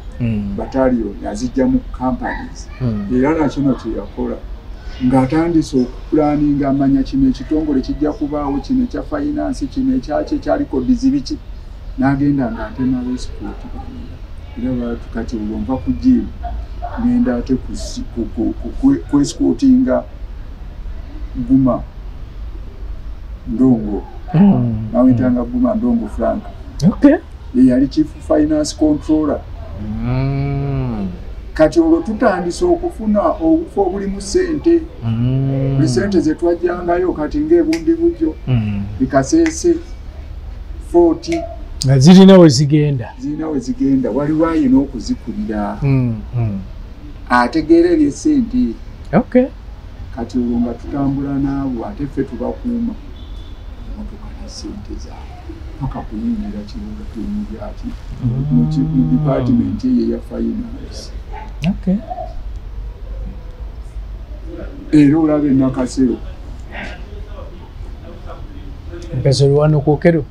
battalion azijja mu companies era nakyo kyeyakola ng'atandise okupulaninga amanya kino ekitongole kijja kubaawo kino ekya finance kino ekyaki ekyaliko dizibiki n'agenda ng'atema escort era kati olwo nva ku jiimu ngenda ate kwescootinga Buma Ndongo nawitanga Buma Ndongo Frank. Okay. Yali chief finance controller. Kati olwo tutandise okufuna obufu obuli mu ssente. Sente ze twajjangayo kati ng'ebundi bujjo Ekaseese 40 nga zirina we zigenda waliwo ayina okuzikulira ategeera eby'essente. Okay. Kati olwo nga tutambula naabo ate ffe tubakuuma emotoka n'essente zaabwe paka kuyingira kibuga tuyingira mu department eyo eya finance. Okay. Era olaba Nakasero wano Kookero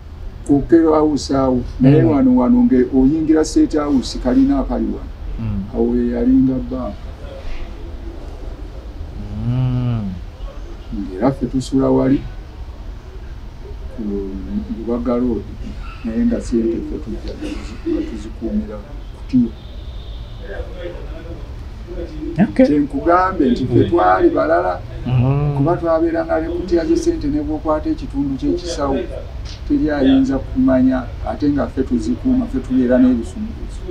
house awo naye wano nge oyingira state house kalina akali wano awo yalinga banka. Era ffe tusula wali ku Lubaga Road naye nga sente ffe tujja tuzikuumira kutiyo. Kyenkugambe nti ffe twali balala kuba twabeeranga ne kutiya z'essente ne bw'okwata ekitundu ky'ekisawo teri ayinza kumanya ate nga ffe tuzikuuma ffe tubeera n'ebisumuluzo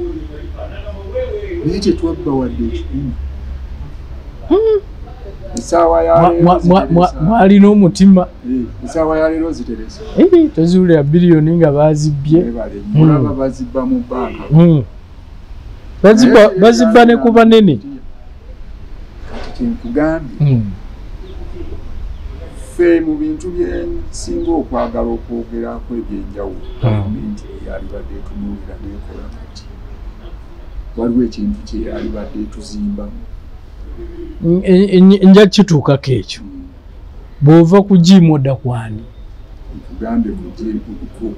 naye kyetwabba wadde ekikuuma. Mwalina omutima. Esaawa ya leero ziteresa. Tozuulira biliyoni nga bazibbye. Mulaba bazibba mu banka. Bazibba ne ku banene. Kati kyenkugambye ffe mu bintu byensinga okwagala okwogerako ebyenjawulo gavumenti eyali badde etunuulira n'ekola kati waliwo ekintu kyeyali badde etuzimbamu. Nja kituukako ekyo bw'ova ku jimu odda kwani? Kugambye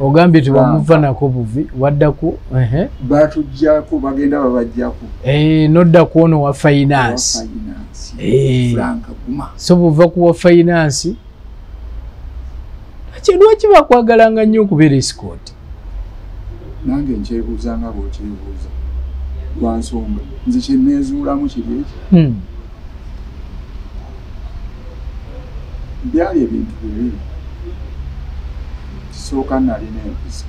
ogambye tebamuva nako buvi waddaku batujjako bagenda babajjako nodda ku ono wa finance Frank Guma so buva ku wa finance lwaki bakwagalanga nnyo okubeera escort nange nkyebuuza nga bw'okyebuuza lwa nsonga nze kyenneezuulamu kiri eki byali ebintu bibiri kisooka nalina empisa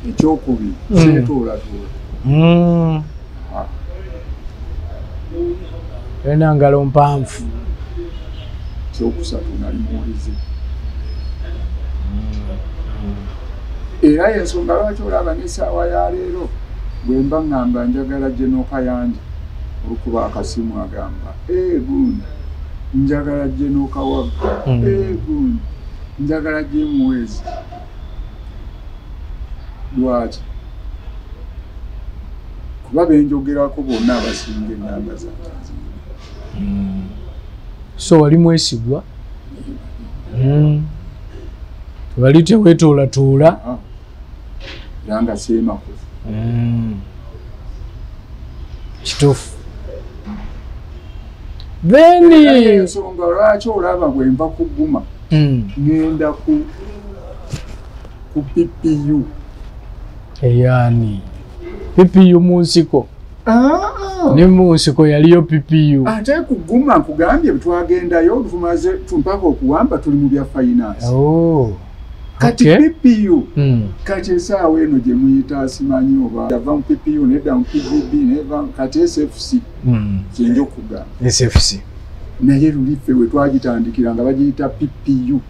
ekyokubiri seetoolatoula ena ngalo mpanvu ekyokusatu nali muwulize era yensonga lwaki olaba n'essaawa ya leero bwe mba ŋŋamba njagala Jenoka yanje olukuba akasimu agamba gundi njagala Jenoka wagga gundi njagala Jemwezi lwaki kuba benjogerako bonna abasinga ennamba zatanzania so wali mwesigwa wali teweetoolatuula era nga seemakufu kituufu then ensonga lwaki olaba bwe nva ku Guma ngenda ku PPU eyani PPU mu nsiko ne mu nsiko yaliyo PPU ate ku Guma nkugambye bwetwagendayo tumaze tumpaka okuwamba tuli mu bya finance kati PPU kati essaawa eno gye muyita simanyi oba yava mu PPU nedda mu PGB neva kati SFC kyenja okugamba SFC naye luli ffe we twagitandikira nga bagiyita PPU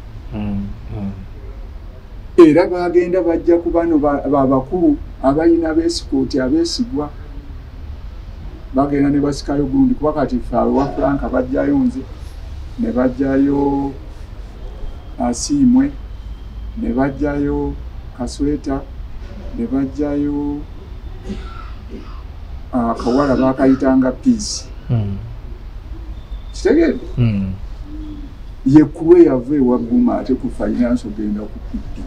era bagenda bajja ku bano babakulu abalina beesikooti abeesigwa bagenda ne basikayo gundi kuba kati ffe wa Frank bajjayo nze ne bajjayo Asiimwe ne bajjayo Kasweta ne bajjayo akawala bakayitanga Peace kitegeere yekkuwe yava ewa Guma ate ku finance ogenda ku PPU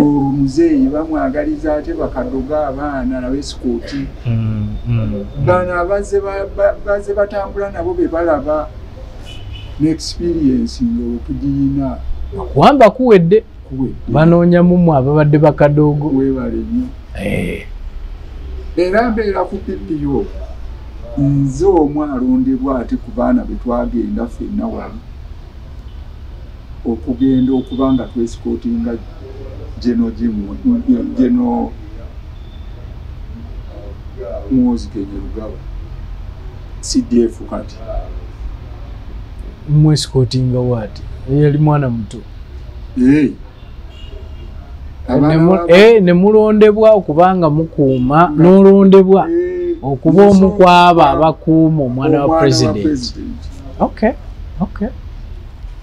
omuzeeyi bamwagaliza ate bakadoga abaana nabeesikooti bano abazze batambula nabo be balaba n'experience ng'otugiyina kuwamba kuwedde banoonya mumwe ababadde bakadogo webale nnyo era mbeera ku PPU nze omu alondebwa ate ku baana be twagenda ffenna wali okugenda okuba nga twesikootinga Geno Muhoozi Kainerugaba CDF kati mwesikootinga wati yali mwana muto nemulondebwa okubanga mukuuma n'olondebwa okuba omu kwabo abakuuma omwana wa president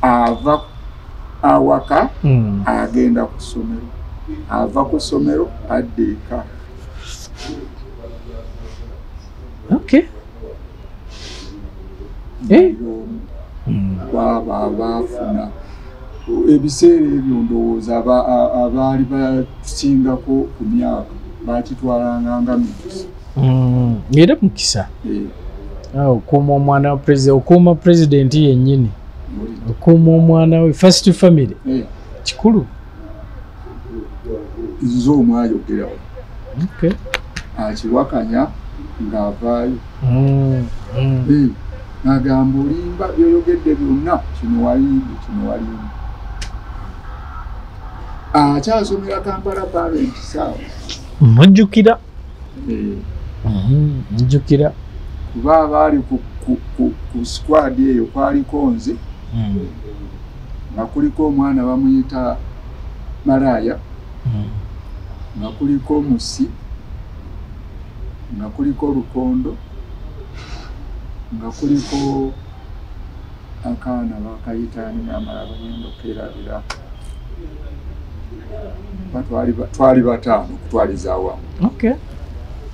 ava awaka agenda ku ssomero ava ku ssomero adda eka kwaba abaafuna ebiseera ebyo ndowooza abaali basingako ku myaka bakitwalanga nga mitusi era mukisa okuuma omwana wa president okuuma president yennyini okuuma omwana we first family kikulu nze omwayogerawo akiwakanya ng'avaayo agamba olimba byoyogedde byonna kino walimbi akyasomera Kampala Parent saawa mujjukira njukira kuba abaali ku squad eyo kwaliko nze nga kuliko omwana bamuyita Malaya nga kuliko Musi nga kuliko Lukondo nga kuliko akaana bakayita nimamala bagenda okerabira twali bataano kutwaliza awamu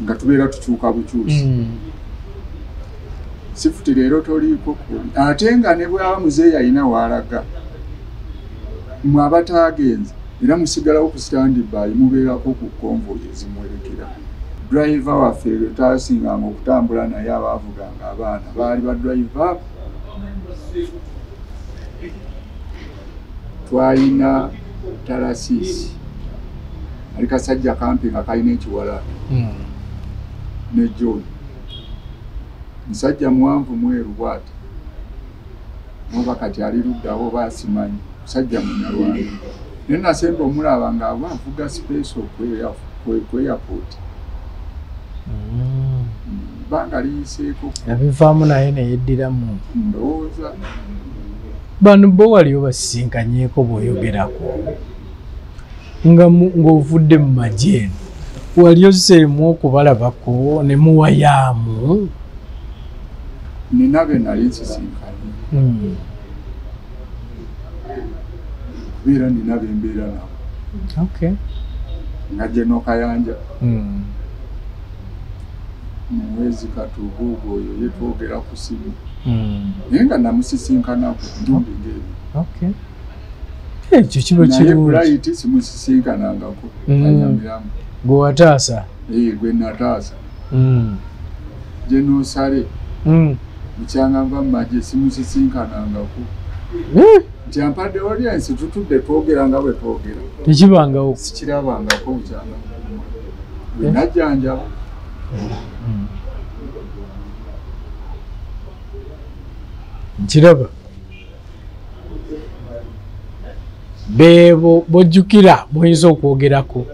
nga tubeera tukyuka bukyusi sifuti leero toliiko kuli ate nga ne bwaba muzeeyi alina waalaga mwabatagenze era musigalawo ku standby mubeerako ku convoy ezimwerekera. Driver waffe tasinganga okutambula naye abaavuganga abaana baali badriver. Twalina Talasisi ali kasajja kampi nga kalina ekiwala ne John musajja muwanvu mweru bwati muba kati ali luddawo basimanyi musajja munyalwanda naye nasemba omulaba nga avuga space ku airport banga liyiseeko yabivaamu naye neyeddiramu ndowooza bano bo waliyo basisinkanyeeko bw'oyogerako ng'ovudde mu magye eno wali ozzeemu okubalabako ne muwayaamu? Nina be nali nsisinkanye kubeera nina be mbeera nabo nga General Kayanja mwezi Katubuugo oyo yetwogera ku simu naye nga namusisinkanako ntumbi ng'ebyo ekyo kiba kirungi simusisinkanangako anyamiramu gwe wataasa gwe nataasa gye noosale mukyanga nva mu magye simusisinkanangako nti ampadde audience tutudde twogera nga bwe twogera tekibangawo sikirabangako mukyanga bwe najjanjaba nkiraba beebo bojjukira buyinza okwogerako.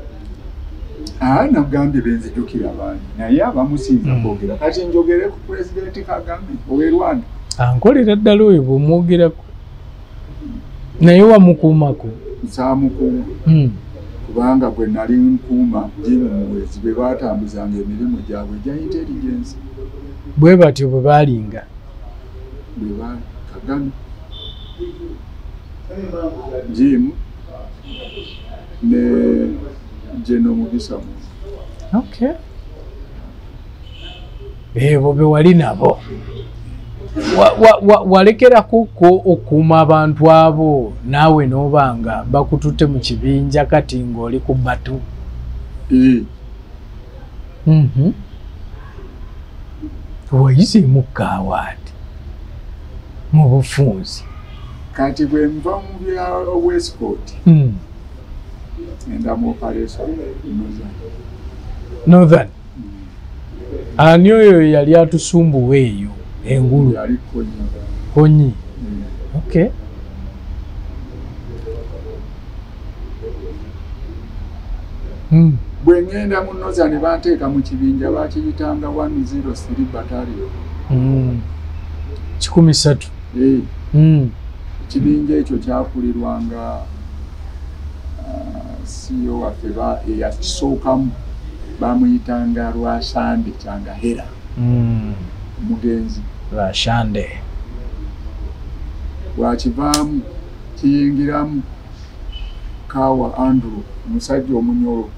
Nagambye benzijjukira bangi naye abamusinza kwogera kati njogere ku Pulezidenti Kagame ow'e Rwanda ankolera ddala oyo bw'omwogerako naye wamukuumako? Nsaamukuuma kubanga gwe nali nkuuma Jim Muwezi bwe baatambuzanga emirimu gyabwe gya intelligence bwe batyo bwe baalinga Kagame Jim ne Jeno Mugisa mu beebo be wali nabo walekerako okuuma abantu abo naawe n'obanga bakututte mu kibinja kati ng'oli ku batu? Wayizeemu kaawaati mu bufunzi kati bwe nva mu bya Westport ngenda mu operation Northern. Ani oyo yali atusumbuwa eyo engulu? Yali Konyi. Bwe ngenda mu Northern banteeka mu kibinja bakiyitanga 103 Battalion. 13. Ekibinja ekyo kyakulirwanga CEO waffe eyakisookamu bamuyitanga Lwashande Kyangahera mugenzi Lwashande. Bwakivaamu kiyingiramu Kawa Andrew musajja omunyolo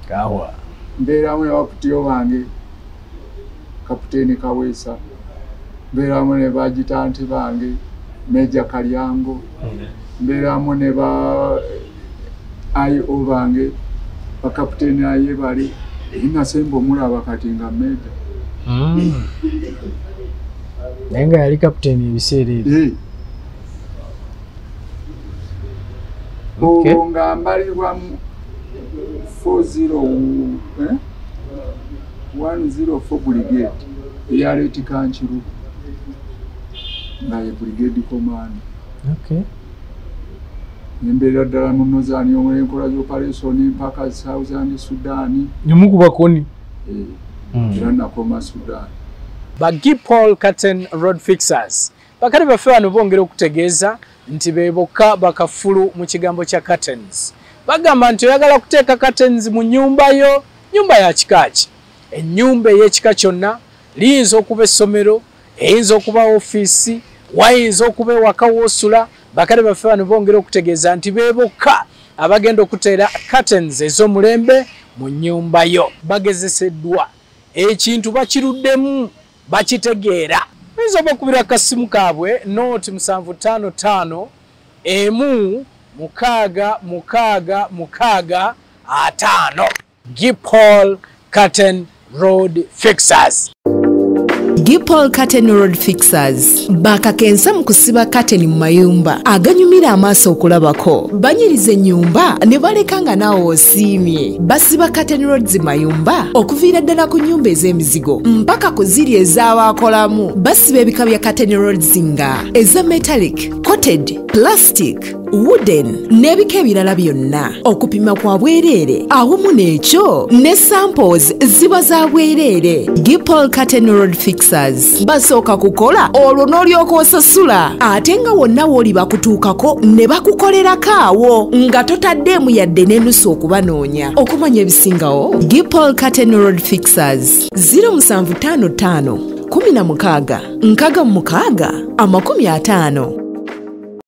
Kawa mbeeramu ne bakutiyo bange Kapiteeni Kaweesa mbeeramu ne bagitanti bange Meja Kalyango mbeeramu ne ba IO bange bakapiteeni Ayebale nasemba omulaba kati nga Meja naye nga yali kapiteeni ebiseera ebyo. Olwo nga mbalirwamu 104 brigade eyaleeti Kankiru nga ye brigade command. Nembeera ddala mu Northern enkola y'operation mpaka Southern Sudan. Nemukubakoni? Era nakoma Sudan. Bagipol Curtain Road Fixers bakali baffe bano bongera okutegeeza nti be bokka bakafulu mu kigambo kya curtains. Bagamba nti oyagala kuteeka curtains mu nyumba yo, nyumba ya kikaaki. Ennyumba ey'ekika kyonna liyinza okuba essomero, eyinza okuba ofiisi, wayinza okuba ewaka w'osula. Bakali baffe bano bongera okutegeeza nti be bokka abagenda okuteera curtains ez'omulembe mu nnyumba yo. Bagezeseddwa ekintu bakiruddemu bakitegeera. oyinza obakubira akasimu kaabwe noti 755 emu 665 Gipol Curtain Road Fixers. Gipol Curtain Road Fixers bakakensa mu kusiba curtain mu mayumba aganyumira amaaso okulabako, banyiriza ennyumba ne balekanga naawe osiimye. Basiba curtain roads mayumba okuviira ddala ku nnyumba ez'emizigo mpaka ku ziri ez'abaakolamu. Basiba ebika bya curtain roads nga eza metallic, coated, plastic, wooden n'ebika ebirala byonna. Okupima kwa bwereere awamu n'ekyo ne samples ziba za bwereere. Gipol Curtain Road Fixers basooka kukola olwo n'olyoka osasula, ate nga wonna w'oli bakutuukako ne bakukolerako awo nga totaddeemu yadde n'ennusu okubanoonya. Okumanya ebisingawo, Gipol Curtain Road Fixers 0755 16 56 50.